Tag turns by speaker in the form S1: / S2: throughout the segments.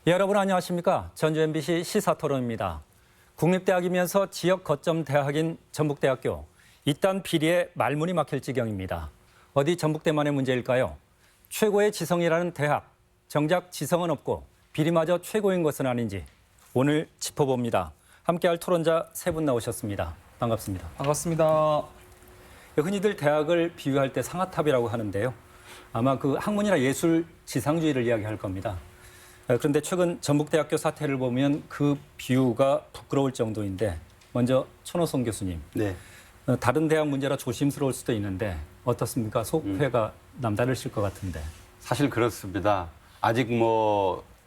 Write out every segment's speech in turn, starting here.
S1: 여러분 안녕하십니까? 전주 MBC 시사토론입니다. 국립대학이면서 지역 거점 대학인 전북대학교. 이딴 비리에 말문이 막힐 지경입니다. 어디 전북대만의 문제일까요? 최고의 지성이라는 대학. 정작 지성은 없고 비리마저 최고인 것은 아닌지 오늘 짚어봅니다. 함께할 토론자 세 분 나오셨습니다. 반갑습니다.
S2: 반갑습니다.
S1: 흔히들 대학을 비유할 때 상아탑이라고 하는데요. 아마 그 학문이나 예술 지상주의를 이야기할 겁니다. 그런데 최근 전북대학교 사태를 보면 그 비유가 부끄러울 정도인데 먼저 천호성 교수님.
S3: 네.
S1: 다른 대학 문제라 조심스러울 수도 있는데 어떻습니까? 속회가 남다르실 것 같은데.
S3: 사실 그렇습니다. 아직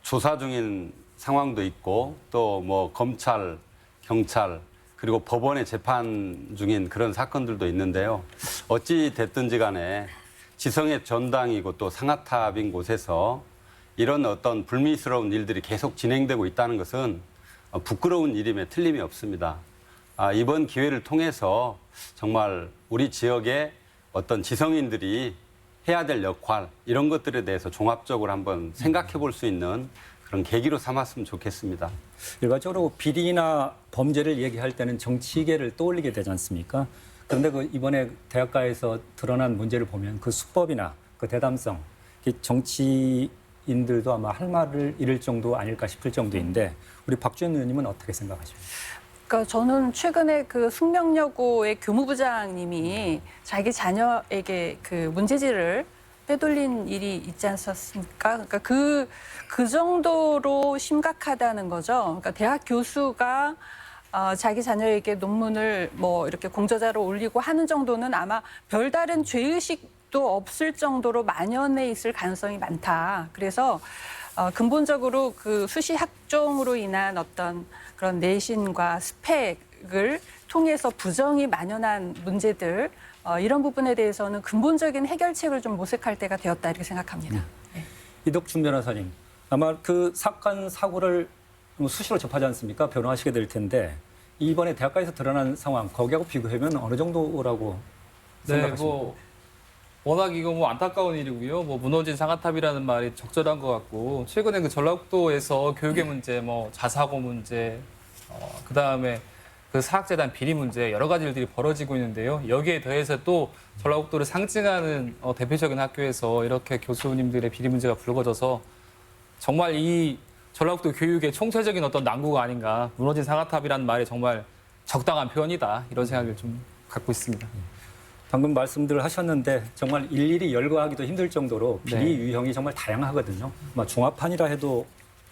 S3: 조사 중인 상황도 있고 또 검찰, 경찰 그리고 법원의 재판 중인 그런 사건들도 있는데요. 어찌 됐든지 간에 지성의 전당이고 또 상아탑인 곳에서 이런 어떤 불미스러운 일들이 계속 진행되고 있다는 것은 부끄러운 일임에 틀림이 없습니다. 이번 기회를 통해서 정말 우리 지역의 어떤 지성인들이 해야 될 역할 이런 것들에 대해서 종합적으로 한번 생각해 볼 수 있는 그런 계기로 삼았으면 좋겠습니다.
S1: 일반적으로 비리나 범죄를 얘기할 때는 정치계를 떠올리게 되지 않습니까? 그런데 그 이번에 대학가에서 드러난 문제를 보면 그 수법이나 그 대담성, 정치인들도 아마 할 말을 잃을 정도 아닐까 싶을 정도인데 우리 박주현 의원님은 어떻게 생각하십니까?
S4: 그러니까 저는 최근에 그 숙명여고의 교무부장님이 자기 자녀에게 그 문제지를 빼돌린 일이 있지 않았습니까? 그러니까 그 정도로 심각하다는 거죠. 그러니까 대학 교수가 자기 자녀에게 논문을 이렇게 공저자로 올리고 하는 정도는 아마 별다른 죄의식도 없을 정도로 만연해 있을 가능성이 많다. 그래서 근본적으로 그 수시 학종으로 인한 어떤 그런 내신과 스펙을 통해서 부정이 만연한 문제들 이런 부분에 대해서는 근본적인 해결책을 좀 모색할 때가 되었다 이렇게 생각합니다. 네.
S1: 이덕춘 변호사님, 아마 그 사건 사고를 수시로 접하지 않습니까? 변호하시게 될 텐데 이번에 대학가에서 드러난 상황 거기하고 비교하면 어느 정도라고 생각하십니까?
S2: 워낙 이거 안타까운 일이고요. 무너진 상아탑이라는 말이 적절한 것 같고 최근에 그 전라북도에서 교육의 문제, 자사고 문제, 그다음에 그 사학재단 비리 문제 여러 가지 일들이 벌어지고 있는데요. 여기에 더해서 또 전라북도를 상징하는 대표적인 학교에서 이렇게 교수님들의 비리 문제가 불거져서 정말 이 전라북도 교육의 총체적인 어떤 난구가 아닌가. 무너진 상아탑이라는 말이 정말 적당한 표현이다. 이런 생각을 좀 갖고 있습니다.
S1: 방금 말씀들 하셨는데 정말 일일이 열거하기도 힘들 정도로 비리
S2: 네.
S1: 유형이 정말 다양하거든요. 종합판이라 해도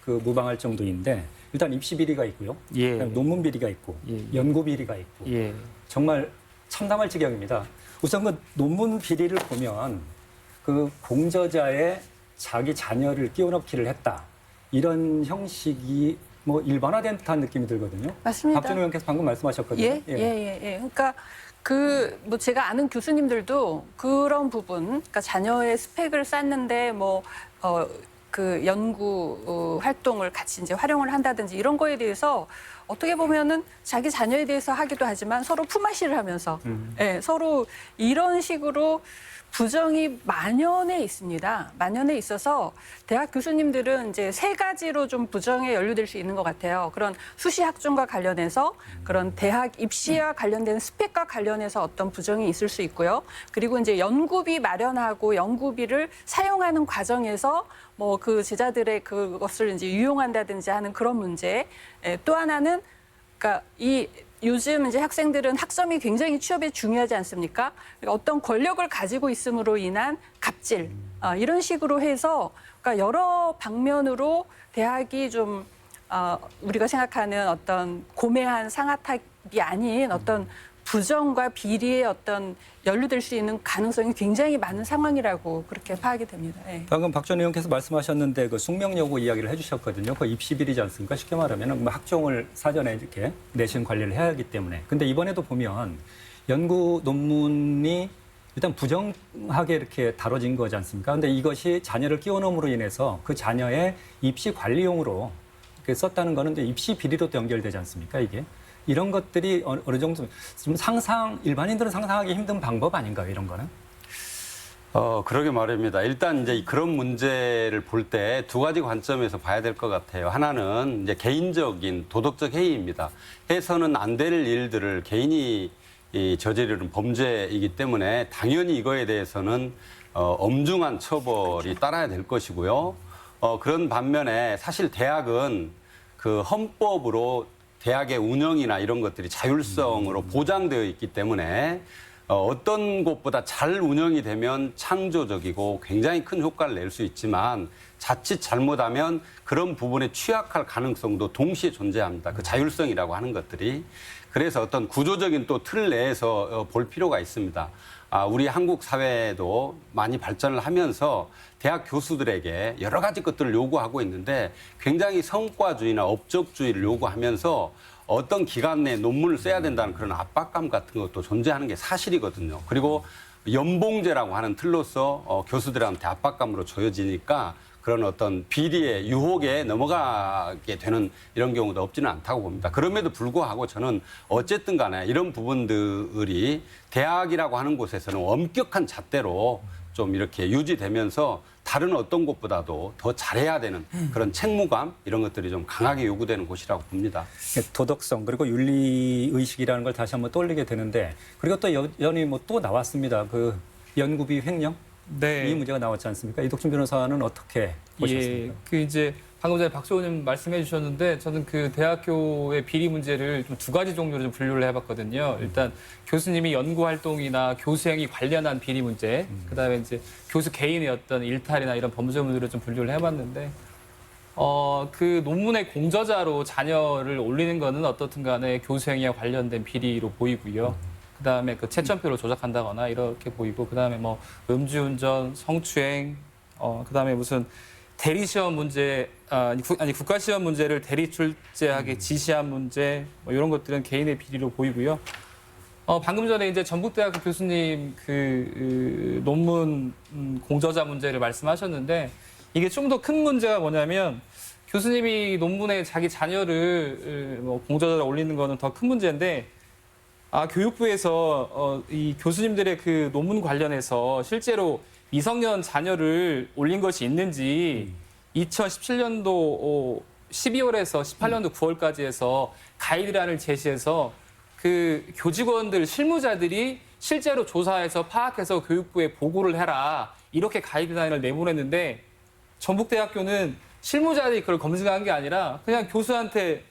S1: 그 무방할 정도인데 일단 입시 비리가 있고요.
S2: 예.
S1: 논문 비리가 있고
S2: 예.
S1: 연구 비리가 있고
S2: 예.
S1: 정말 참담할 지경입니다. 우선 그 논문 비리를 보면 그 공저자의 자기 자녀를 끼워넣기를 했다. 이런 형식이 일반화된 듯한 느낌이 들거든요.
S4: 맞습니다.
S1: 박준호 의원께서 방금 말씀하셨거든요.
S4: 예. 그러니까 제가 아는 교수님들도 그런 부분, 그러니까 자녀의 스펙을 쌓는데 그 연구 활동을 같이 이제 활용을 한다든지 이런 거에 대해서 어떻게 보면은 자기 자녀에 대해서 하기도 하지만 서로 품앗이를 하면서 서로 이런 식으로 부정이 만연해 있습니다. 만연해 있어서 대학 교수님들은 이제 세 가지로 좀 부정에 연루될 수 있는 것 같아요. 그런 수시 학종과 관련해서 그런 대학 입시와 관련된 스펙과 관련해서 어떤 부정이 있을 수 있고요. 그리고 이제 연구비 마련하고 연구비를 사용하는 과정에서 그 제자들의 그것을 이제 유용한다든지 하는 그런 문제. 또 하나는 그러니까 요즘 이제 학생들은 학점이 굉장히 취업에 중요하지 않습니까? 그러니까 어떤 권력을 가지고 있음으로 인한 갑질 이런 식으로 해서 그러니까 여러 방면으로 대학이 좀 우리가 생각하는 어떤 고매한 상아탑이 아닌 어떤 부정과 비리의 어떤 연루될 수 있는 가능성이 굉장히 많은 상황이라고 그렇게 파악이 됩니다. 네.
S1: 방금 박 전 의원께서 말씀하셨는데 그 숙명여고 이야기를 해주셨거든요. 그 입시 비리지 않습니까? 쉽게 말하면 학종을 사전에 이렇게 내신 관리를 해야 하기 때문에. 근데 이번에도 보면 연구 논문이 일단 부정하게 이렇게 다뤄진 거지 않습니까? 근데 이것이 자녀를 끼워넣음으로 인해서 그 자녀의 입시 관리용으로 이렇게 썼다는 거는 이제 입시 비리로 또 연결되지 않습니까? 이게. 이런 것들이 어느 정도 좀 일반인들은 상상하기 힘든 방법 아닌가요? 이런 거는?
S3: 그러게 말입니다. 일단 이제 그런 문제를 볼 때 두 가지 관점에서 봐야 될 것 같아요. 하나는 이제 개인적인 도덕적 해이입니다. 해서는 안 될 일들을 개인이 저지르는 범죄이기 때문에 당연히 이거에 대해서는 엄중한 처벌이 따라야 될 것이고요. 그런 반면에 사실 대학은 그 헌법으로 대학의 운영이나 이런 것들이 자율성으로 보장되어 있기 때문에 어떤 곳보다 잘 운영이 되면 창조적이고 굉장히 큰 효과를 낼 수 있지만 자칫 잘못하면 그런 부분에 취약할 가능성도 동시에 존재합니다. 그 자율성이라고 하는 것들이. 그래서 어떤 구조적인 또 틀 내에서 볼 필요가 있습니다. 우리 한국 사회도 많이 발전을 하면서 대학 교수들에게 여러 가지 것들을 요구하고 있는데 굉장히 성과주의나 업적주의를 요구하면서 어떤 기간 내에 논문을 써야 된다는 그런 압박감 같은 것도 존재하는 게 사실이거든요. 그리고 연봉제라고 하는 틀로서 교수들한테 압박감으로 조여지니까 그런 어떤 비리의 유혹에 넘어가게 되는 이런 경우도 없지는 않다고 봅니다. 그럼에도 불구하고 저는 어쨌든 간에 이런 부분들이 대학이라고 하는 곳에서는 엄격한 잣대로 좀 이렇게 유지되면서 다른 어떤 곳보다도 더 잘해야 되는 그런 책무감 이런 것들이 좀 강하게 요구되는 곳이라고 봅니다.
S1: 도덕성 그리고 윤리의식이라는 걸 다시 한번 떠올리게 되는데 그리고 또 여전히 뭐 또 나왔습니다. 그 연구비 횡령?
S2: 네.
S1: 이 문제가 나왔지 않습니까? 이덕준 변호사는 어떻게 보셨습니까?
S2: 예, 그 이제 방금 전에 박수 의원님 말씀해 주셨는데 저는 그 대학교의 비리 문제를 좀 두 가지 종류로 좀 분류를 해봤거든요. 일단 교수님이 연구 활동이나 교수행위 관련한 비리 문제, 그다음에 이제 교수 개인의 어떤 일탈이나 이런 범죄 문제를 좀 분류를 해봤는데 그 논문의 공저자로 자녀를 올리는 거는 어떻든 간에 교수행위와 관련된 비리로 보이고요. 그다음에 그 채점표를 조작한다거나 이렇게 보이고 그다음에 뭐 음주운전, 성추행, 그다음에 무슨 대리시험 문제, 국가시험 문제를 대리 출제하게 지시한 문제, 뭐 이런 것들은 개인의 비리로 보이고요. 방금 전에 이제 전북대학교 교수님 그 논문 공저자 문제를 말씀하셨는데 이게 좀 더 큰 문제가 뭐냐면 교수님이 논문에 자기 자녀를 뭐 공저자로 올리는 거는 더 큰 문제인데 교육부에서 이 교수님들의 그 논문 관련해서 실제로 미성년 자녀를 올린 것이 있는지 2017년도 12월에서 18년도 9월까지 해서 가이드라인을 제시해서 그 교직원들, 실무자들이 실제로 조사해서 파악해서 교육부에 보고를 해라. 이렇게 가이드라인을 내보냈는데 전북대학교는 실무자들이 그걸 검증한 게 아니라 그냥 교수한테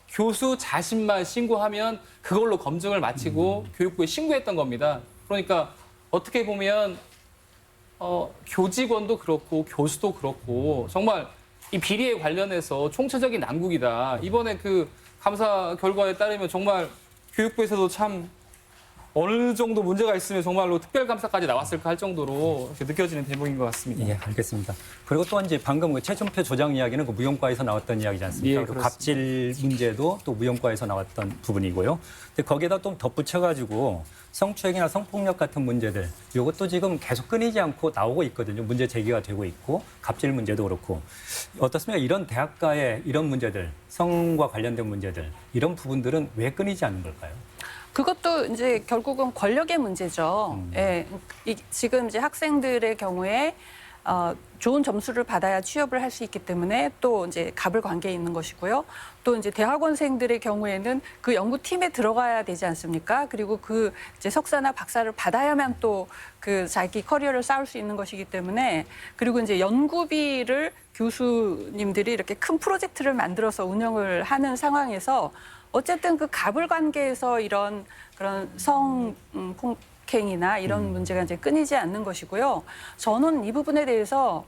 S2: 교수 자신만 신고하면 그걸로 검증을 마치고 교육부에 신고했던 겁니다. 그러니까 어떻게 보면 교직원도 그렇고 교수도 그렇고 정말 이 비리에 관련해서 총체적인 난국이다. 이번에 그 감사 결과에 따르면 정말 교육부에서도 참 어느 정도 문제가 있으면 정말로 특별감사까지 나왔을까 할 정도로 이렇게 느껴지는 대목인 것 같습니다.
S1: 예, 알겠습니다. 그리고 또 이제 방금 그 채점표 조작 이야기는 그 무용과에서 나왔던 이야기지 않습니까?
S2: 예,
S1: 그리고
S2: 그렇습니다.
S1: 갑질 문제도 또 무용과에서 나왔던 부분이고요. 근데 거기에다 또 덧붙여가지고 성추행이나 성폭력 같은 문제들 이것도 지금 계속 끊이지 않고 나오고 있거든요. 문제 제기가 되고 있고 갑질 문제도 그렇고 어떻습니까? 이런 대학가의 이런 문제들, 성과 관련된 문제들 이런 부분들은 왜 끊이지 않는 걸까요?
S4: 그것도 이제 결국은 권력의 문제죠. 예, 지금 이제 학생들의 경우에 좋은 점수를 받아야 취업을 할 수 있기 때문에 또 이제 갑을 관계에 있는 것이고요. 또 이제 대학원생들의 경우에는 그 연구팀에 들어가야 되지 않습니까? 그리고 그 이제 석사나 박사를 받아야만 또 그 자기 커리어를 쌓을 수 있는 것이기 때문에 그리고 이제 연구비를 교수님들이 이렇게 큰 프로젝트를 만들어서 운영을 하는 상황에서 어쨌든 그 갑을 관계에서 이런 그런 성폭행이나 이런 문제가 이제 끊이지 않는 것이고요. 저는 이 부분에 대해서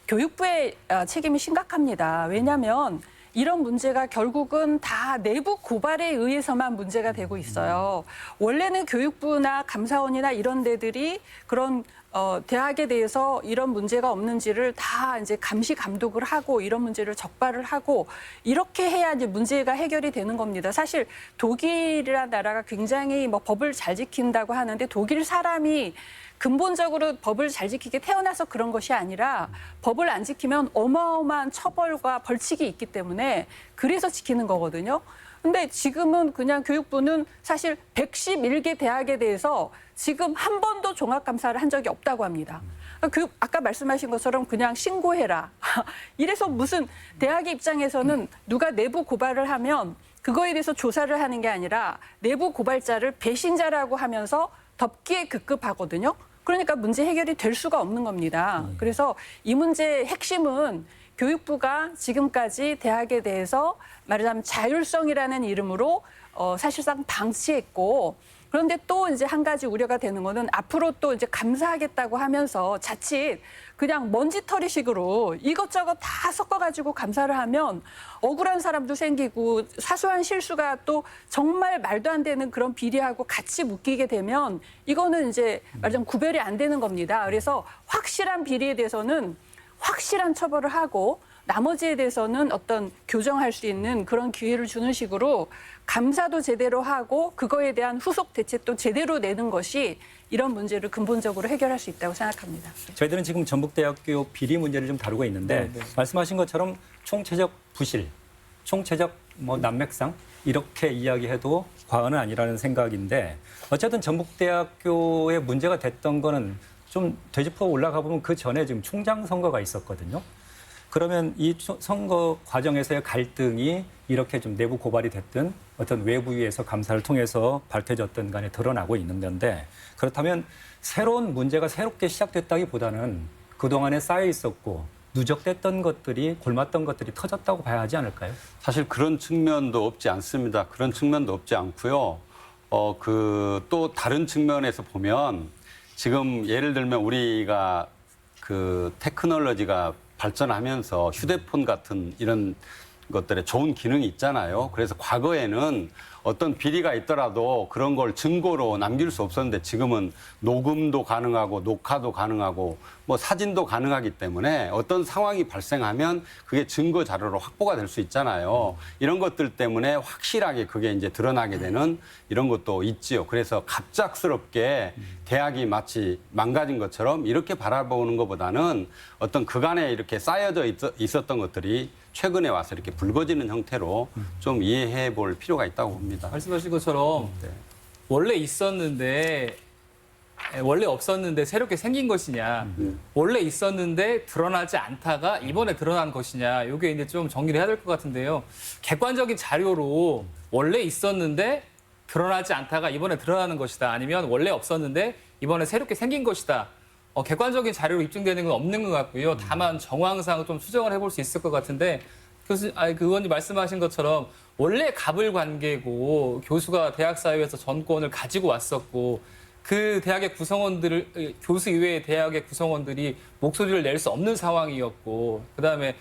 S4: 교육부의 책임이 심각합니다. 왜냐하면 이런 문제가 결국은 다 내부 고발에 의해서만 문제가 되고 있어요. 원래는 교육부나 감사원이나 이런 데들이 그런 대학에 대해서 이런 문제가 없는지를 다 이제 감시 감독을 하고 이런 문제를 적발을 하고 이렇게 해야 이제 문제가 해결이 되는 겁니다. 사실 독일이라는 나라가 굉장히 뭐 법을 잘 지킨다고 하는데 독일 사람이 근본적으로 법을 잘 지키게 태어나서 그런 것이 아니라 법을 안 지키면 어마어마한 처벌과 벌칙이 있기 때문에 그래서 지키는 거거든요. 근데 지금은 그냥 교육부는 사실 111개 대학에 대해서 지금 한 번도 종합감사를 한 적이 없다고 합니다. 아까 말씀하신 것처럼 그냥 신고해라. 이래서 무슨 대학의 입장에서는 누가 내부 고발을 하면 그거에 대해서 조사를 하는 게 아니라 내부 고발자를 배신자라고 하면서 덮기에 급급하거든요. 그러니까 문제 해결이 될 수가 없는 겁니다. 그래서 이 문제의 핵심은 교육부가 지금까지 대학에 대해서 말하자면 자율성이라는 이름으로 사실상 방치했고, 그런데 또 이제 한 가지 우려가 되는 거는 앞으로 또 이제 감사하겠다고 하면서 자칫 그냥 먼지털이식으로 이것저것 다 섞어가지고 감사를 하면 억울한 사람도 생기고 사소한 실수가 또 정말 말도 안 되는 그런 비리하고 같이 묶이게 되면 이거는 이제 말하자면 구별이 안 되는 겁니다. 그래서 확실한 비리에 대해서는 확실한 처벌을 하고 나머지에 대해서는 어떤 교정할 수 있는 그런 기회를 주는 식으로 감사도 제대로 하고 그거에 대한 후속 대책도 제대로 내는 것이 이런 문제를 근본적으로 해결할 수 있다고 생각합니다.
S1: 저희들은 지금 전북대학교 비리 문제를 좀 다루고 있는데 말씀하신 것처럼 총체적 부실, 총체적 난맥상 이렇게 이야기해도 과언은 아니라는 생각인데 어쨌든 전북대학교에 문제가 됐던 거는 좀 되짚어 올라가 보면 그 전에 지금 총장 선거가 있었거든요. 그러면 이 선거 과정에서의 갈등이 이렇게 좀 내부 고발이 됐든 어떤 외부위에서 감사를 통해서 밝혀졌든 간에 드러나고 있는 건데 그렇다면 새로운 문제가 새롭게 시작됐다기보다는 그동안에 쌓여 있었고 누적됐던 것들이 골맞던 것들이 터졌다고 봐야 하지 않을까요?
S3: 사실 그런 측면도 없지 않습니다. 그런 측면도 없지 않고요. 또 다른 측면에서 보면 지금 예를 들면 우리가 그 테크놀로지가 발전하면서 휴대폰 같은 이런 것들에 좋은 기능이 있잖아요. 그래서 과거에는 어떤 비리가 있더라도 그런 걸 증거로 남길 수 없었는데 지금은 녹음도 가능하고 녹화도 가능하고 사진도 가능하기 때문에 어떤 상황이 발생하면 그게 증거 자료로 확보가 될 수 있잖아요. 이런 것들 때문에 확실하게 그게 이제 드러나게 되는 이런 것도 있지요. 그래서 갑작스럽게 대학이 마치 망가진 것처럼 이렇게 바라보는 것보다는 어떤 그간에 이렇게 쌓여져 있었던 것들이 최근에 와서 이렇게 불거지는 형태로 좀 이해해 볼 필요가 있다고 봅니다.
S2: 말씀하신 것처럼 원래 있었는데 원래 없었는데 새롭게 생긴 것이냐, 원래 있었는데 드러나지 않다가 이번에 드러난 것이냐, 이게 이제 좀 정리를 해야 될 것 같은데요. 객관적인 자료로 원래 있었는데 드러나지 않다가 이번에 드러나는 것이다, 아니면 원래 없었는데 이번에 새롭게 생긴 것이다. 객관적인 자료로 입증되는 건 없는 것 같고요. 다만 정황상 좀 추정을 해볼 수 있을 것 같은데 그 의원님 말씀하신 것처럼 원래 갑을 관계고 교수가 대학 사회에서 전권을 가지고 왔었고 그 대학의 구성원들을 교수 이외의 대학의 구성원들이 목소리를 낼 수 없는 상황이었고 그다음에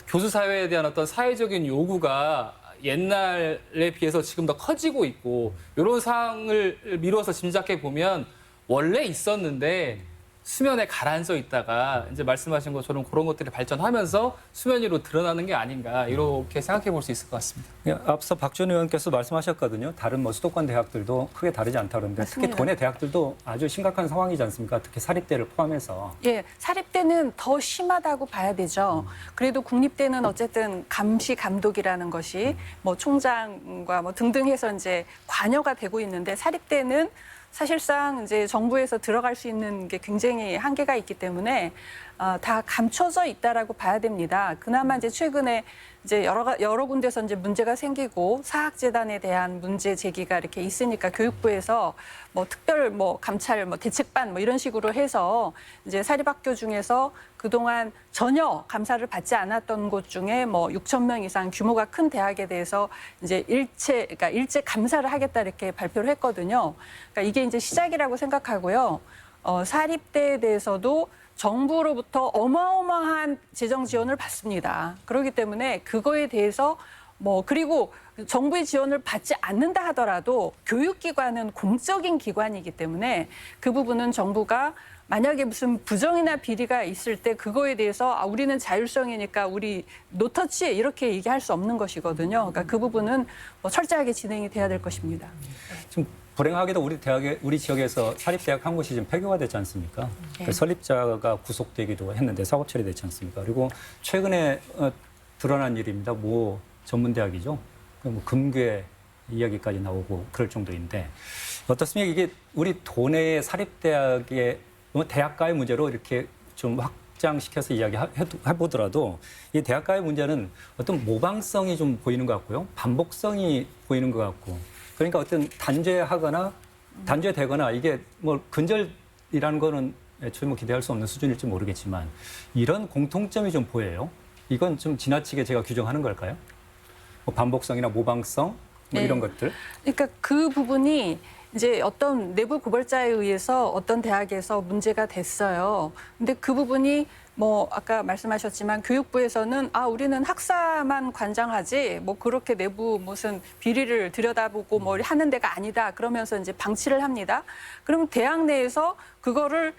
S2: 교수 사회에 대한 어떤 사회적인 요구가 옛날에 비해서 지금 더 커지고 있고 이런 상황을 미뤄서 짐작해 보면 원래 있었는데 수면에 가라앉아 있다가 이제 말씀하신 것처럼 그런 것들이 발전하면서 수면 위로 드러나는 게 아닌가 이렇게 생각해 볼 수 있을 것 같습니다.
S1: 앞서 박준 의원께서 말씀하셨거든요. 다른 수도권 대학들도 크게 다르지 않다 그러는데 특히 도내 대학들도 아주 심각한 상황이지 않습니까? 특히 사립대를 포함해서.
S4: 예, 사립대는 더 심하다고 봐야 되죠. 그래도 국립대는 어쨌든 감시 감독이라는 것이 총장과 등등 해서 이제 관여가 되고 있는데 사립대는 사실상 이제 정부에서 들어갈 수 있는 게 굉장히 한계가 있기 때문에 다 감춰져 있다라고 봐야 됩니다. 그나마 이제 최근에 이제 여러 군데서 이제 문제가 생기고 사학재단에 대한 문제 제기가 이렇게 있으니까 교육부에서 특별 감찰 대책반 이런 식으로 해서 이제 사립학교 중에서 그동안 전혀 감사를 받지 않았던 곳 중에 6천 명 이상 규모가 큰 대학에 대해서 이제 일제 감사를 하겠다 이렇게 발표를 했거든요. 그러니까 이게 이제 시작이라고 생각하고요. 사립대에 대해서도 정부로부터 어마어마한 재정 지원을 받습니다. 그렇기 때문에 그거에 대해서 그리고 정부의 지원을 받지 않는다 하더라도 교육기관은 공적인 기관이기 때문에 그 부분은 정부가 만약에 무슨 부정이나 비리가 있을 때 그거에 대해서 우리는 자율성이니까 우리 노터치 이렇게 얘기할 수 없는 것이거든요. 그러니까 그 부분은 철저하게 진행이 돼야 될 것입니다.
S1: 지금 불행하게도 우리 지역에서 사립대학 한 곳이 지금 폐교가 됐지 않습니까? 네. 설립자가 구속되기도 했는데 사법 처리됐지 않습니까? 그리고 최근에 드러난 일입니다. 전문대학이죠. 뭐 금괴 이야기까지 나오고 그럴 정도인데 어떻습니까? 이게 우리 도내 사립대학의 뭐 대학가의 문제로 이렇게 좀 확장시켜서 이야기해보더라도 이 대학가의 문제는 어떤 모방성이 좀 보이는 것 같고요. 반복성이 보이는 것 같고 그러니까 어떤 단죄되거나 이게 뭐 근절이라는 거는 애초에 뭐 기대할 수 없는 수준일지 모르겠지만 이런 공통점이 좀 보여요. 이건 좀 지나치게 제가 규정하는 걸까요? 뭐 반복성이나 모방성 뭐
S4: 네.
S1: 이런 것들.
S4: 그러니까 그 부분이 이제 어떤 내부 고발자에 의해서 어떤 대학에서 문제가 됐어요. 근데 그 부분이 뭐 아까 말씀하셨지만 교육부에서는 우리는 학사만 관장하지 뭐 그렇게 내부 무슨 비리를 들여다보고 뭐 하는 데가 아니다. 그러면서 이제 방치를 합니다. 그럼 대학 내에서 그거를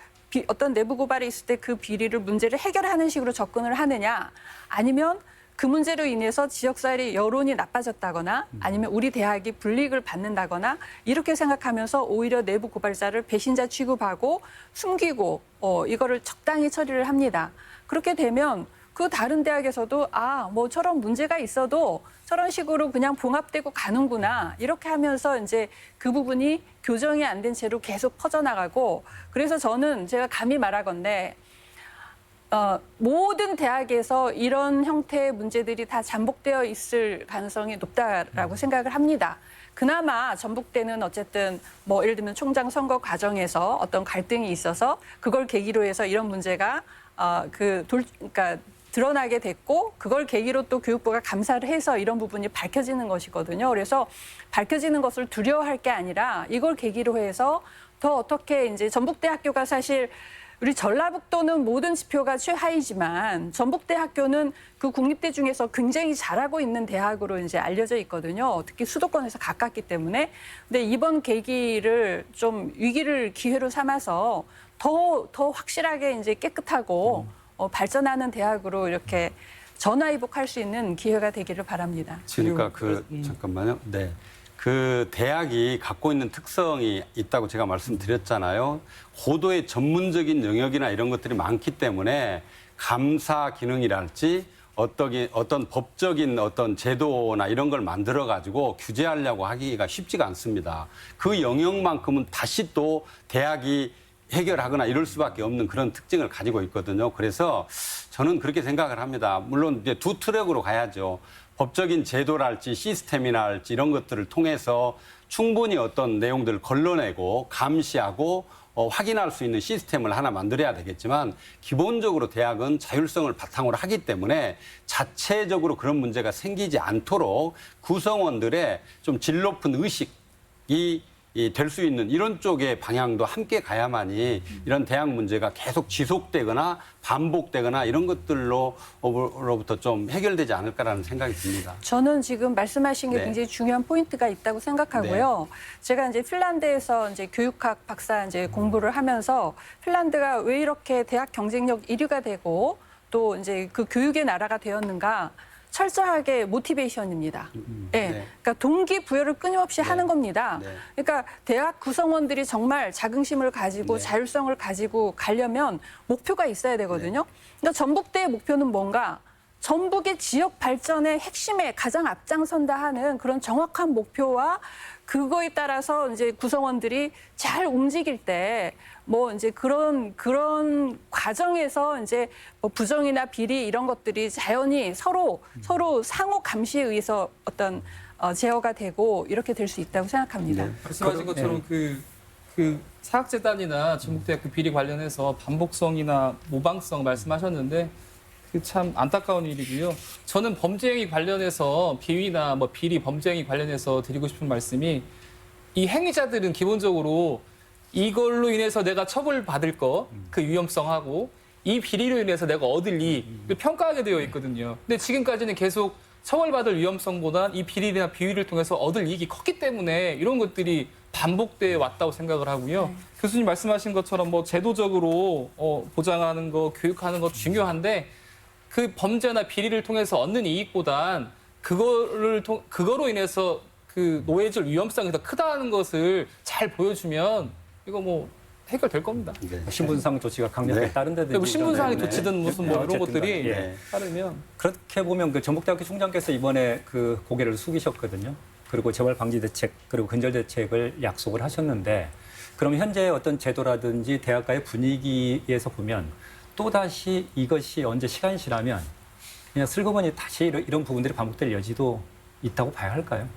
S4: 어떤 내부 고발이 있을 때 그 비리를 문제를 해결하는 식으로 접근을 하느냐 아니면 그 문제로 인해서 지역사회 여론이 나빠졌다거나 아니면 우리 대학이 불이익을 받는다거나 이렇게 생각하면서 오히려 내부 고발자를 배신자 취급하고 숨기고 이거를 적당히 처리를 합니다. 그렇게 되면 그 다른 대학에서도 뭐 저런 문제가 있어도 저런 식으로 그냥 봉합되고 가는구나 이렇게 하면서 이제 그 부분이 교정이 안 된 채로 계속 퍼져나가고 그래서 저는 제가 감히 말하건대 모든 대학에서 이런 형태의 문제들이 다 잠복되어 있을 가능성이 높다라고 생각을 합니다. 그나마 전북대는 어쨌든 뭐 예를 들면 총장 선거 과정에서 어떤 갈등이 있어서 그걸 계기로 해서 이런 문제가 그러니까 드러나게 됐고 그걸 계기로 또 교육부가 감사를 해서 이런 부분이 밝혀지는 것이거든요. 그래서 밝혀지는 것을 두려워할 게 아니라 이걸 계기로 해서 더 어떻게 이제 전북대학교가 사실 우리 전라북도는 모든 지표가 최하위지만 전북대학교는 그 국립대 중에서 굉장히 잘하고 있는 대학으로 이제 알려져 있거든요. 특히 수도권에서 가깝기 때문에. 근데 이번 계기를 좀 위기를 기회로 삼아서 더 확실하게 이제 깨끗하고 발전하는 대학으로 이렇게 전화위복할 수 있는 기회가 되기를 바랍니다.
S3: 그러니까 잠깐만요. 네. 그 대학이 갖고 있는 특성이 있다고 제가 말씀드렸잖아요. 고도의 전문적인 영역이나 이런 것들이 많기 때문에 감사 기능이랄지 어떤 법적인 어떤 제도나 이런 걸 만들어 가지고 규제하려고 하기가 쉽지가 않습니다. 그 영역만큼은 다시 또 대학이 해결하거나 이럴 수밖에 없는 그런 특징을 가지고 있거든요. 그래서 저는 그렇게 생각을 합니다. 물론 이제 두 트랙으로 가야죠. 법적인 제도랄지 시스템이랄지 이런 것들을 통해서 충분히 어떤 내용들을 걸러내고 감시하고 확인할 수 있는 시스템을 하나 만들어야 되겠지만 기본적으로 대학은 자율성을 바탕으로 하기 때문에 자체적으로 그런 문제가 생기지 않도록 구성원들의 좀 질 높은 의식이 될 수 있는 이런 쪽의 방향도 함께 가야만이 이런 대학 문제가 계속 지속되거나 반복되거나 이런 것들로부터 좀 해결되지 않을까라는 생각이 듭니다.
S4: 저는 지금 말씀하신 게
S3: 네.
S4: 굉장히 중요한 포인트가 있다고 생각하고요. 제가 이제 핀란드에서 이제 교육학 박사 이제 공부를 하면서 핀란드가 왜 이렇게 대학 경쟁력 1위가 되고 또 이제 그 교육의 나라가 되었는가? 철저하게 모티베이션입니다. 네.
S3: 네.
S4: 그러니까 동기부여를 끊임없이 하는 겁니다.
S3: 네.
S4: 그러니까 대학 구성원들이 정말 자긍심을 가지고
S3: 네.
S4: 자율성을 가지고 가려면 목표가 있어야 되거든요. 그러니까 전북대의 목표는 뭔가 전북의 지역 발전의 핵심에 가장 앞장선다 하는 그런 정확한 목표와 그거에 따라서 이제 구성원들이 잘 움직일 때 뭐 이제 그런 과정에서 이제 뭐 부정이나 비리 이런 것들이 자연히 서로 상호 감시에 의해서 어떤 제어가 되고 이렇게 될 수 있다고 생각합니다.
S3: 네.
S2: 말씀하신 것처럼 그 사학재단이나 전북대학 그 비리 관련해서 반복성이나 모방성 말씀하셨는데 그 참 안타까운 일이고요. 저는 범죄행위 관련해서 비위나 뭐 비리 범죄행위 관련해서 드리고 싶은 말씀이 이 행위자들은 기본적으로 이걸로 인해서 내가 처벌받을 거, 그 위험성하고 이 비리로 인해서 내가 얻을 이익을 평가하게 되어 있거든요. 근데 지금까지는 계속 처벌받을 위험성보다 이 비리나 비위를 통해서 얻을 이익이 컸기 때문에 이런 것들이 반복돼 왔다고 생각을 하고요.
S4: 네.
S2: 교수님 말씀하신 것처럼 뭐 제도적으로 보장하는 거, 교육하는 거 중요한데 그 범죄나 비리를 통해서 얻는 이익보단 그거로 인해서 그 노해질 위험성이 더 크다는 것을 잘 보여주면 이거 뭐 해결될 겁니다.
S3: 네.
S1: 신분상 조치가 강력하게
S3: 네.
S1: 따른다든지
S2: 뭐 신분상의
S1: 이런,
S2: 조치든 무슨 뭐 이런
S1: 어쨌든
S2: 것들이
S1: 간에, 예.
S2: 따르면
S1: 그렇게 보면 그 전북대학교 총장께서 이번에 그 고개를 숙이셨거든요. 그리고 재발 방지 대책 그리고 근절 대책을 약속을 하셨는데 그럼 현재 어떤 제도라든지 대학가의 분위기에서 보면 또 다시 이것이 언제 시간이라면 그냥 슬그머니 다시 이런 부분들이 반복될 여지도 있다고 봐야 할까요?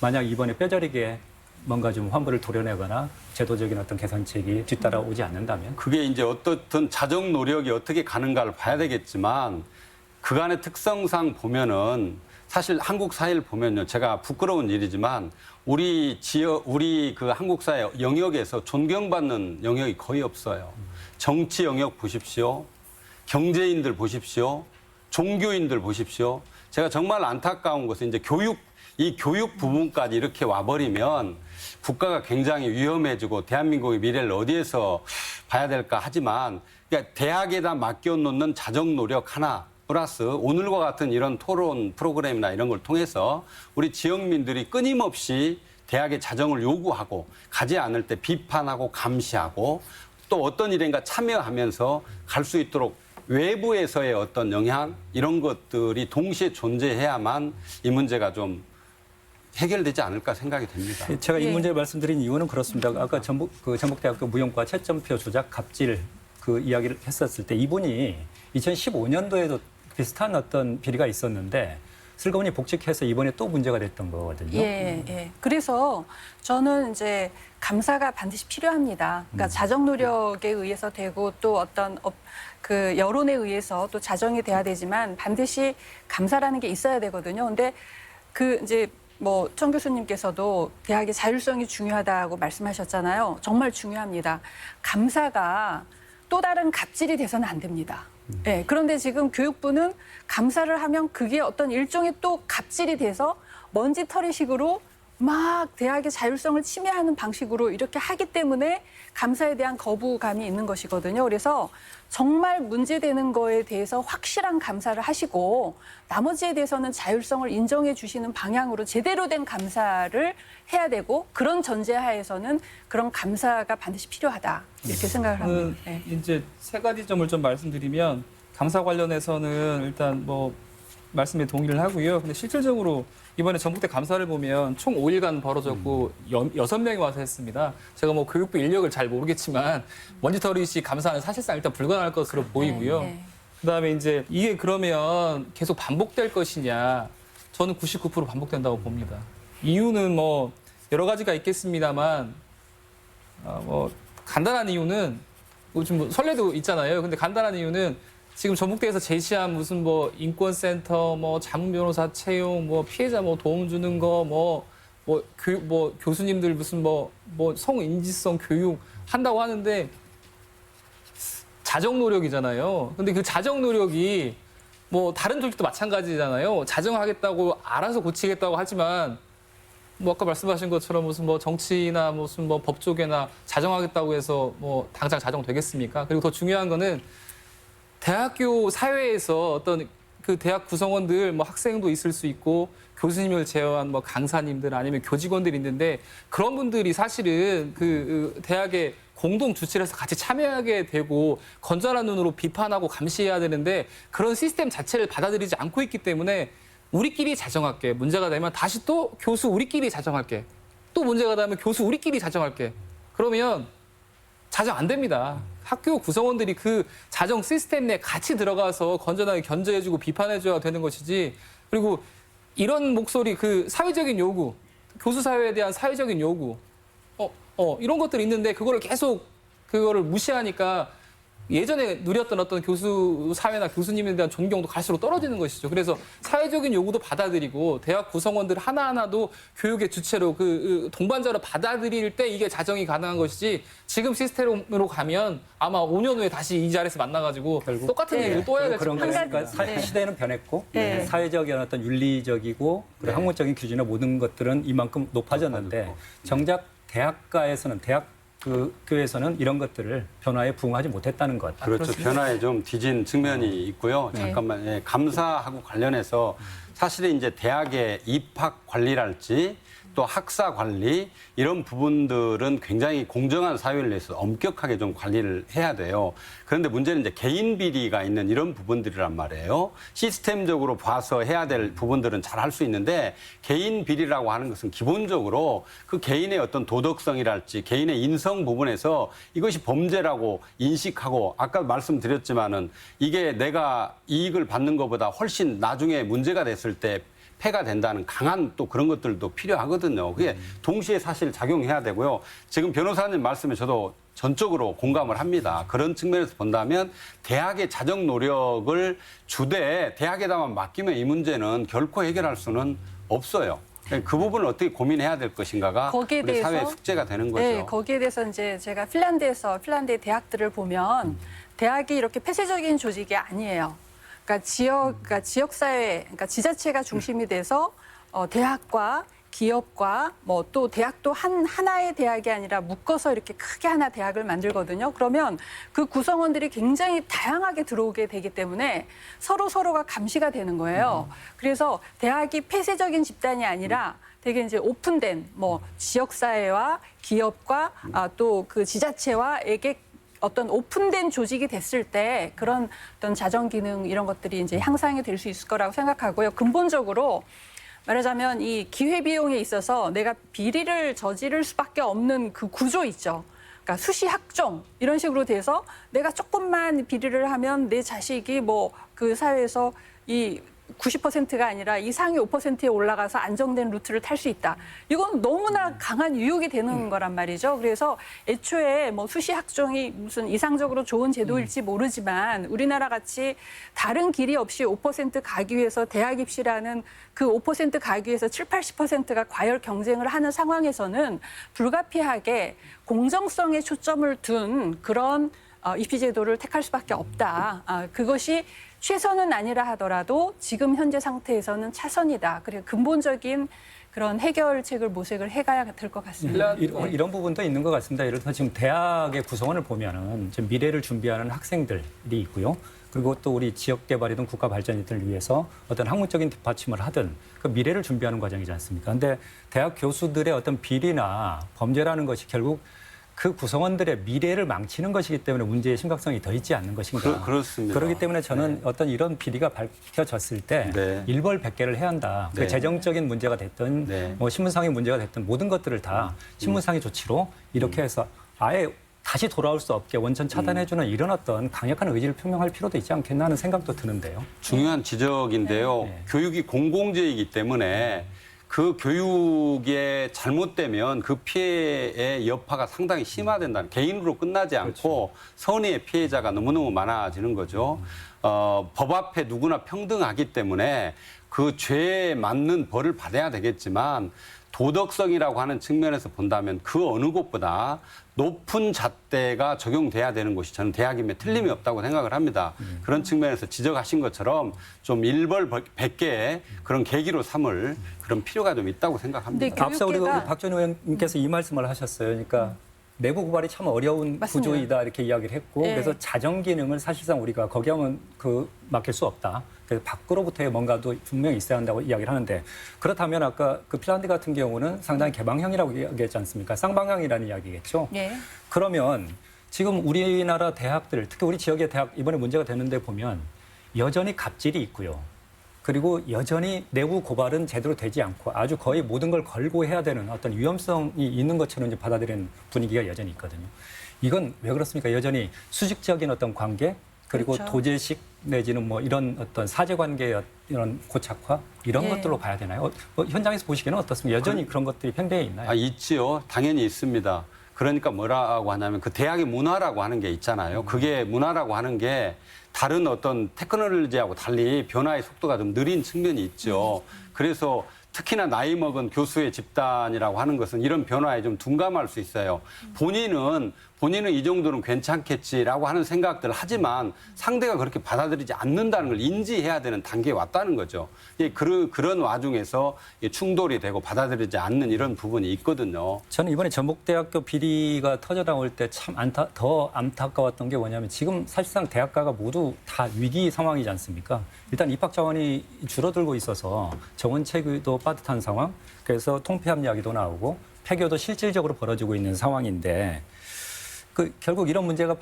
S1: 만약 이번에 뼈저리게 뭔가 좀 환불을 도려내거나 제도적인 어떤 개선책이 뒤따라오지 않는다면
S3: 그게 이제 어떻든 자정 노력이 어떻게 가는가를 봐야 되겠지만 그간의 특성상 보면은 사실 한국 사회를 보면요. 제가 부끄러운 일이지만 우리 그 한국 사회 영역에서 존경받는 영역이 거의 없어요. 정치 영역 보십시오. 경제인들 보십시오. 종교인들 보십시오. 제가 정말 안타까운 것은 이제 이 교육 부분까지 이렇게 와버리면 국가가 굉장히 위험해지고 대한민국의 미래를 어디에서 봐야 될까 하지만 그러니까 대학에다 맡겨놓는 자정 노력 하나 플러스 오늘과 같은 이런 토론 프로그램이나 이런 걸 통해서 우리 지역민들이 끊임없이 대학의 자정을 요구하고 가지 않을 때 비판하고 감시하고 또 어떤 일인가 참여하면서 갈 수 있도록 외부에서의 어떤 영향 이런 것들이 동시에 존재해야만 이 문제가 좀 해결되지 않을까 생각이 됩니다.
S1: 제가 이
S4: 예.
S1: 문제를 말씀드린 이유는 그렇습니다. 아까 전북대학교 무용과 채점표 조작 갑질 그 이야기를 했었을 때 이분이 2015년도에도 비슷한 어떤 비리가 있었는데 슬그머니 복직해서 이번에 또 문제가 됐던 거거든요.
S4: 예, 예. 그래서 저는 이제 감사가 반드시 필요합니다. 그러니까 자정 노력에 의해서 되고 또 어떤 그 여론에 의해서 또 자정이 돼야 되지만 반드시 감사라는 게 있어야 되거든요. 근데 그 이제 뭐 청 교수님께서도 대학의 자율성이 중요하다고 말씀하셨잖아요. 정말 중요합니다. 감사가 또 다른 갑질이 돼서는 안 됩니다. 네, 그런데 지금 교육부는 감사를 하면 그게 어떤 일종의 또 갑질이 돼서 먼지털이식으로 막 대학의 자율성을 침해하는 방식으로 이렇게 하기 때문에 감사에 대한 거부감이 있는 것이거든요. 그래서 정말 문제되는 거에 대해서 확실한 감사를 하시고 나머지에 대해서는 자율성을 인정해 주시는 방향으로 제대로 된 감사를 해야 되고 그런 전제하에서는 그런 감사가 반드시 필요하다 이렇게 생각을 합니다. 네.
S2: 이제 세 가지 점을 좀 말씀드리면 감사 관련해서는 일단 뭐 말씀에 동의를 하고요. 근데 실질적으로 이번에 전북대 감사를 보면 총 5일간 벌어졌고 6명이 와서 했습니다. 제가 뭐 교육부 인력을 잘 모르겠지만 먼지털이식 감사는 사실상 일단 불가능할 것으로 보이고요.
S4: 네.
S2: 그다음에 이제 이게 그러면 계속 반복될 것이냐? 저는 99% 반복된다고 봅니다. 이유는 뭐 여러 가지가 있겠습니다만 뭐 간단한 이유는 요즘 뭐 설레도 있잖아요. 근데 간단한 이유는 지금 전북대에서 제시한 무슨 뭐 인권센터, 뭐 자문 변호사 채용, 뭐 피해자 뭐 도움 주는 거, 뭐 교수님들 무슨 뭐 성인지성 교육 한다고 하는데 자정 노력이잖아요. 근데 그 자정 노력이 뭐 다른 조직도 마찬가지잖아요. 자정하겠다고 알아서 고치겠다고 하지만 뭐 아까 말씀하신 것처럼 무슨 뭐 정치나 무슨 뭐 법조계나 자정하겠다고 해서 뭐 당장 자정되겠습니까? 그리고 더 중요한 거는 대학교 사회에서 어떤 그 대학 구성원들 뭐 학생도 있을 수 있고 교수님을 제외한 뭐 강사님들 아니면 교직원들이 있는데 그런 분들이 사실은 그 대학의 공동 주치를 해서 같이 참여하게 되고 건전한 눈으로 비판하고 감시해야 되는데 그런 시스템 자체를 받아들이지 않고 있기 때문에 우리끼리 자정할게. 문제가 되면 다시 또 교수 우리끼리 자정할게. 또 문제가 되면 교수 우리끼리 자정할게. 그러면 자정 안 됩니다. 학교 구성원들이 그 자정 시스템 내에 같이 들어가서 건전하게 견제해주고 비판해줘야 되는 것이지. 그리고 이런 목소리, 그 사회적인 요구, 교수 사회에 대한 사회적인 요구, 이런 것들이 있는데 그거를 계속 그거를 무시하니까 예전에 누렸던 어떤 교수 사회나 교수님에 대한 존경도 갈수록 떨어지는 것이죠. 그래서 사회적인 요구도 받아들이고 대학 구성원들 하나하나도 교육의 주체로 그 동반자로 받아들일 때 이게 자정이 가능한 것이지 지금 시스템으로 가면 아마 5년 후에 다시 이 자리에서 만나가지고 똑같은 얘기를 또 해야 될
S1: 그런
S4: 한
S1: 거니까
S4: 가지, 네.
S1: 시대는 변했고
S4: 네.
S1: 사회적인 어떤 윤리적이고 그리고 학문적인 기준이나 모든 것들은 이만큼 높아졌는데 정작 대학가에서는 그 교회에서는 이런 것들을 변화에 부응하지 못했다는 것.
S3: 그렇죠. 변화에 좀 뒤진 측면이 있고요.
S4: 네.
S3: 잠깐만, 예, 감사하고 관련해서 사실은 이제 대학의 입학 관리랄지 또 학사 관리 이런 부분들은 굉장히 공정한 사회를 위해서 엄격하게 좀 관리를 해야 돼요. 그런데 문제는 이제 개인 비리가 있는 이런 부분들이란 말이에요. 시스템적으로 봐서 해야 될 부분들은 잘 할 수 있는데 개인 비리라고 하는 것은 기본적으로 그 개인의 어떤 도덕성이랄지 개인의 인성 부분에서 이것이 범죄라고 인식하고 아까 말씀드렸지만은 이게 내가 이익을 받는 것보다 훨씬 나중에 문제가 됐을 때 폐가 된다는 강한 또 그런 것들도 필요하거든요. 그게 동시에 사실 작용해야 되고요. 지금 변호사님 말씀에 저도 전적으로 공감을 합니다. 그런 측면에서 본다면 대학의 자정 노력을 주되 대학에다만 맡기면 이 문제는 결코 해결할 수는 없어요. 그 부분을 어떻게 고민해야 될 것인가가
S4: 거기에
S3: 우리 사회의
S4: 대해서
S3: 숙제가 되는 거죠.
S4: 네, 거기에 대해서 이제 제가 핀란드의 대학들을 보면 대학이 이렇게 폐쇄적인 조직이 아니에요. 그러니까 지역 사회, 그러니까 지자체가 중심이 돼서 대학과 기업과 뭐 또 대학도 하나의 대학이 아니라 묶어서 이렇게 크게 하나 대학을 만들거든요. 그러면 그 구성원들이 굉장히 다양하게 들어오게 되기 때문에 서로가 감시가 되는 거예요. 그래서 대학이 폐쇄적인 집단이 아니라 되게 이제 오픈된 뭐 지역 사회와 기업과 또 그 지자체와에게 어떤 오픈된 조직이 됐을 때 그런 어떤 자정 기능 이런 것들이 이제 향상이 될 수 있을 거라고 생각하고요. 근본적으로 말하자면 이 기회 비용에 있어서 내가 비리를 저지를 수밖에 없는 그 구조 있죠. 그러니까 수시 학종 이런 식으로 돼서 내가 조금만 비리를 하면 내 자식이 뭐 그 사회에서 이 90%가 아니라 이 상위 5%에 올라가서 안정된 루트를 탈 수 있다. 이건 너무나 강한 유혹이 되는 거란 말이죠. 그래서 애초에 뭐 수시 학종이 무슨 이상적으로 좋은 제도일지 모르지만 우리나라 같이 다른 길이 없이 5% 가기 위해서 대학 입시라는 그 5% 가기 위해서 7, 80%가 과열 경쟁을 하는 상황에서는 불가피하게 공정성에 초점을 둔 그런 입시 제도를 택할 수밖에 없다. 그것이 최선은 아니라 하더라도 지금 현재 상태에서는 차선이다. 그리고 근본적인 그런 해결책을 모색을 해가야 될 것 같습니다.
S1: 이런 부분도 있는 것 같습니다. 예를 들어서 지금 대학의 구성원을 보면은 지금 미래를 준비하는 학생들이 있고요. 그리고 또 우리 지역 개발이든 국가 발전이든 위해서 어떤 학문적인 뒷받침을 하든 그 미래를 준비하는 과정이지 않습니까? 근데 대학 교수들의 어떤 비리나 범죄라는 것이 결국 그 구성원들의 미래를 망치는 것이기 때문에 문제의 심각성이 더 있지 않는 것인가.
S3: 그렇습니다.
S1: 그렇기 때문에 저는 어떤 이런 비리가 밝혀졌을 때 일벌백계를 해야 한다. 그 재정적인 문제가 됐든 뭐 신분상의 문제가 됐든 모든 것들을 다 신분상의 조치로 이렇게 해서 아예 다시 돌아올 수 없게 원천 차단해주는 이런 어떤 강력한 의지를 표명할 필요도 있지 않겠나 하는 생각도 드는데요.
S3: 중요한 지적인데요. 교육이 공공재이기 때문에 그 교육에 잘못되면 그 피해의 여파가 상당히 심화된다는 개인으로 끝나지 않고 선의의 피해자가 너무너무 많아지는 거죠. 법 앞에 누구나 평등하기 때문에 그 죄에 맞는 벌을 받아야 되겠지만 도덕성이라고 하는 측면에서 본다면 그 어느 곳보다 높은 잣대가 적용돼야 되는 것이 저는 대학임에 틀림이 없다고 생각을 합니다. 그런 측면에서 지적하신 것처럼 좀 일벌백계의 그런 계기로 삼을 그런 필요가 좀 있다고 생각합니다.
S1: 앞서 우리 박 전 의원님께서 이 말씀을 하셨어요. 그러니까 내부 고발이 참 어려운
S4: 맞습니다.
S1: 구조이다 이렇게 이야기를 했고 그래서 자정 기능을 사실상 우리가 거기 하면 맡길 수 없다. 그래서 밖으로부터의 뭔가도 분명히 있어야 한다고 이야기를 하는데 그렇다면 아까 그 핀란드 같은 경우는 상당히 개방형이라고 이야기했지 않습니까? 쌍방향이라는 이야기겠죠. 그러면 지금 우리나라 대학들 특히 우리 지역의 대학 이번에 문제가 되는데 보면 여전히 갑질이 있고요. 그리고 여전히 내부 고발은 제대로 되지 않고 아주 거의 모든 걸 걸고 해야 되는 어떤 위험성이 있는 것처럼 이제 받아들이는 분위기가 여전히 있거든요. 이건 왜 그렇습니까? 여전히 수직적인 어떤 관계 그리고 도제식 내지는 뭐 이런 어떤 사제관계의 이런 고착화 이런 것들로 봐야 되나요? 현장에서 보시기에는 어떻습니까? 여전히 그런 것들이 팽배해 있나요?
S3: 있지요. 당연히 있습니다. 그러니까 뭐라고 하냐면 그 대학의 문화라고 하는 게 있잖아요. 그게 문화라고 하는 게 다른 어떤 테크놀로지하고 달리 변화의 속도가 좀 느린 측면이 있죠. 그래서 특히나 나이 먹은 교수의 집단이라고 하는 것은 이런 변화에 좀 둔감할 수 있어요. 본인은 본인은 이 정도는 괜찮겠지라고 하는 생각들 하지만 상대가 그렇게 받아들이지 않는다는 걸 인지해야 되는 단계에 왔다는 거죠. 그런 와중에서 충돌이 되고 받아들이지 않는 이런 부분이 있거든요.
S1: 저는 이번에 전북대학교 비리가 터져 나올 때 참 더 안타까웠던 게 뭐냐면 지금 사실상 대학가가 모두 다 위기 상황이지 않습니까? 일단 입학 자원이 줄어들고 있어서 정원체계도 빠듯한 상황, 그래서 통폐합 이야기도 나오고 폐교도 실질적으로 벌어지고 있는 상황인데 결국 이런 문제가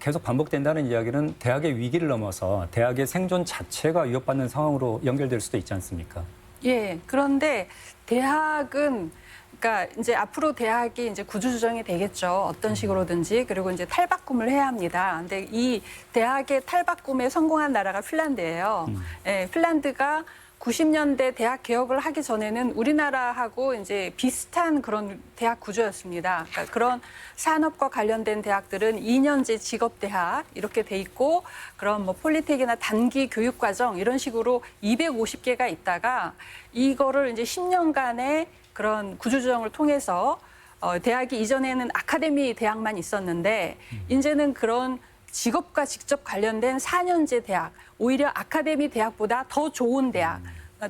S1: 계속 반복된다는 이야기는 대학의 위기를 넘어서 대학의 생존 자체가 위협받는 상황으로 연결될 수도 있지 않습니까?
S4: 예. 그런데 대학은 그러니까 이제 앞으로 대학이 이제 구조조정이 되겠죠. 어떤 식으로든지. 그리고 이제 탈바꿈을 해야 합니다. 근데 이 대학의 탈바꿈에 성공한 나라가 핀란드예요. 예, 핀란드가 90년대 대학 개혁을 하기 전에는 우리나라하고 이제 비슷한 그런 대학 구조였습니다. 그러니까 그런 산업과 관련된 대학들은 2년제 직업대학 이렇게 돼 있고 그런 뭐 폴리텍이나 단기 교육과정 이런 식으로 250개가 있다가 이거를 이제 10년간의 그런 구조조정을 통해서 대학이 이전에는 아카데미 대학만 있었는데 이제는 그런 직업과 직접 관련된 4년제 대학, 오히려 아카데미 대학보다 더 좋은 대학,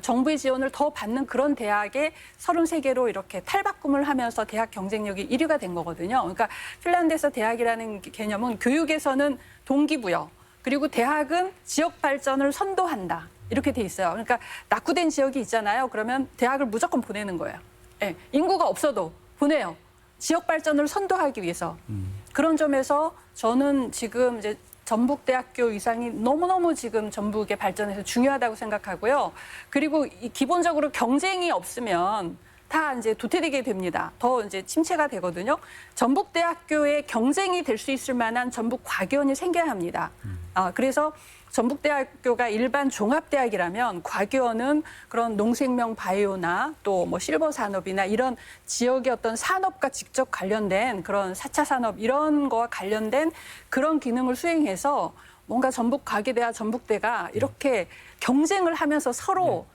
S4: 정부의 지원을 더 받는 그런 대학에 33개로 이렇게 탈바꿈을 하면서 대학 경쟁력이 1위가 된 거거든요. 그러니까 핀란드에서 대학이라는 개념은 교육에서는 동기부여, 그리고 대학은 지역 발전을 선도한다. 이렇게 돼 있어요. 그러니까 낙후된 지역이 있잖아요. 그러면 대학을 무조건 보내는 거예요. 예, 인구가 없어도 보내요. 지역 발전을 선도하기 위해서. 그런 점에서 저는 지금 이제 전북대학교 위상이 너무너무 지금 전북의 발전에서 중요하다고 생각하고요. 그리고 기본적으로 경쟁이 없으면 다 이제 도태되게 됩니다. 더 이제 침체가 되거든요. 전북대학교에 경쟁이 될 수 있을 만한 전북과교원이 생겨야 합니다. 그래서 전북대학교가 일반 종합대학이라면 과교원은 그런 농생명 바이오나 또 뭐 실버 산업이나 이런 지역의 어떤 산업과 직접 관련된 그런 4차 산업 이런 거와 관련된 그런 기능을 수행해서 뭔가 전북과기대와 전북대가 이렇게 경쟁을 하면서 서로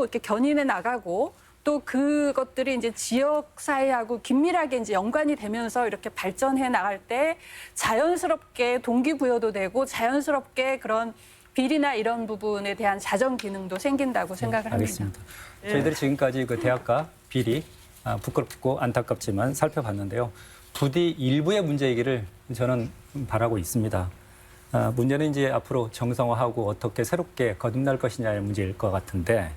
S4: 이렇게 견인해 나가고 또 그것들이 이제 지역 사회하고 긴밀하게 이제 연관이 되면서 이렇게 발전해 나갈 때 자연스럽게 동기부여도 되고 자연스럽게 그런 비리나 이런 부분에 대한 자정 기능도 생긴다고 생각을 합니다.
S1: 알겠습니다. 저희들이 지금까지 그 대학가 비리 부끄럽고 안타깝지만 살펴봤는데요. 부디 일부의 문제이기를 저는 바라고 있습니다. 문제는 이제 앞으로 정상화하고 어떻게 새롭게 거듭날 것이냐의 문제일 것 같은데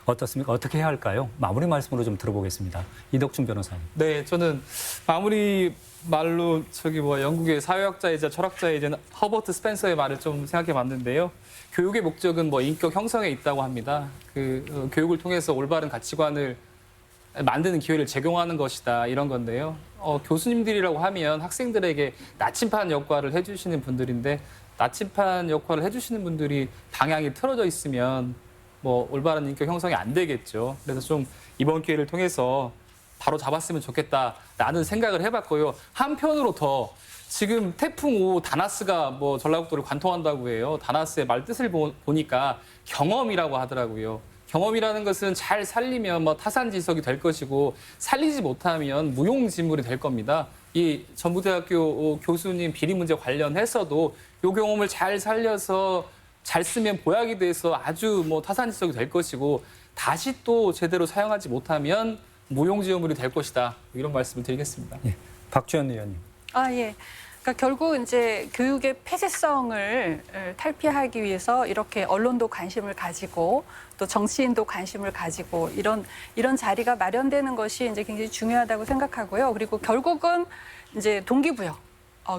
S1: 어떻습니까? 어떻게 해야 할까요? 마무리 말씀으로 좀 들어보겠습니다. 이덕준 변호사님.
S2: 네, 저는 마무리 말로 영국의 사회학자이자 철학자이자 허버트 스펜서의 말을 좀 생각해 봤는데요. 교육의 목적은 뭐 인격 형성에 있다고 합니다. 교육을 통해서 올바른 가치관을 만드는 기회를 제공하는 것이다 이런 건데요. 교수님들이라고 하면 학생들에게 나침반 역할을 해주시는 분들인데 나침반 역할을 해주시는 분들이 방향이 틀어져 있으면 뭐 올바른 인격 형성이 안 되겠죠. 그래서 좀 이번 기회를 통해서 바로 잡았으면 좋겠다라는 생각을 해봤고요. 한편으로 더 지금 태풍 5 다나스가 뭐 전라북도를 관통한다고 해요. 다나스의 말 뜻을 보니까 경험이라고 하더라고요. 경험이라는 것은 잘 살리면 뭐 타산지석이 될 것이고 살리지 못하면 무용지물이 될 겁니다. 이 전북대학교 교수님 비리 문제 관련해서도 이 경험을 잘 살려서 잘 쓰면 보약이 돼서 아주 뭐 타산지석이 될 것이고 다시 또 제대로 사용하지 못하면 무용지물이 될 것이다. 이런 말씀을 드리겠습니다.
S1: 예. 박주현 의원님.
S4: 예. 그러니까 결국 이제 교육의 폐쇄성을 탈피하기 위해서 이렇게 언론도 관심을 가지고 또 정치인도 관심을 가지고 이런 자리가 마련되는 것이 이제 굉장히 중요하다고 생각하고요. 그리고 결국은 이제 동기부여.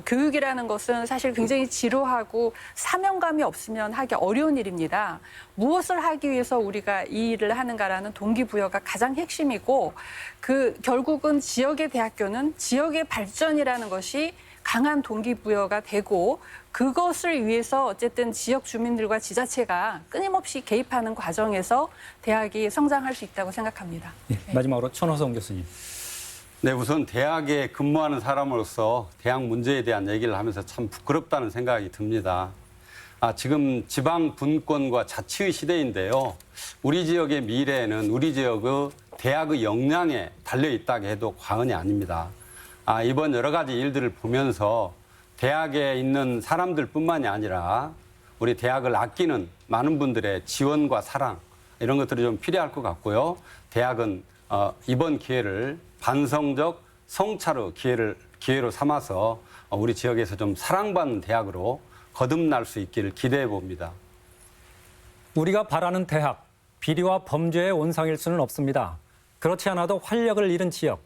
S4: 교육이라는 것은 사실 굉장히 지루하고 사명감이 없으면 하기 어려운 일입니다. 무엇을 하기 위해서 우리가 이 일을 하는가라는 동기부여가 가장 핵심이고 결국은 지역의 대학교는 지역의 발전이라는 것이 강한 동기부여가 되고 그것을 위해서 어쨌든 지역 주민들과 지자체가 끊임없이 개입하는 과정에서 대학이 성장할 수 있다고 생각합니다.
S1: 예. 마지막으로 천호성 교수님.
S3: 네, 우선 대학에 근무하는 사람으로서 대학 문제에 대한 얘기를 하면서 참 부끄럽다는 생각이 듭니다. 지금 지방 분권과 자치의 시대인데요. 우리 지역의 미래에는 우리 지역의 대학의 역량에 달려 있다고 해도 과언이 아닙니다. 이번 여러 가지 일들을 보면서 대학에 있는 사람들뿐만이 아니라 우리 대학을 아끼는 많은 분들의 지원과 사랑 이런 것들이 좀 필요할 것 같고요. 대학은 이번 기회를 반성적 성찰의 기회로 삼아서 우리 지역에서 좀 사랑받는 대학으로 거듭날 수 있기를 기대해 봅니다.
S1: 우리가 바라는 대학, 비리와 범죄의 온상일 수는 없습니다. 그렇지 않아도 활력을 잃은 지역,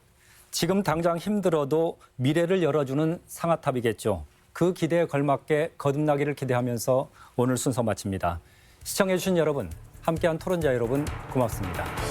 S1: 지금 당장 힘들어도 미래를 열어주는 상아탑이겠죠. 그 기대에 걸맞게 거듭나기를 기대하면서 오늘 순서 마칩니다. 시청해주신 여러분, 함께한 토론자 여러분 고맙습니다.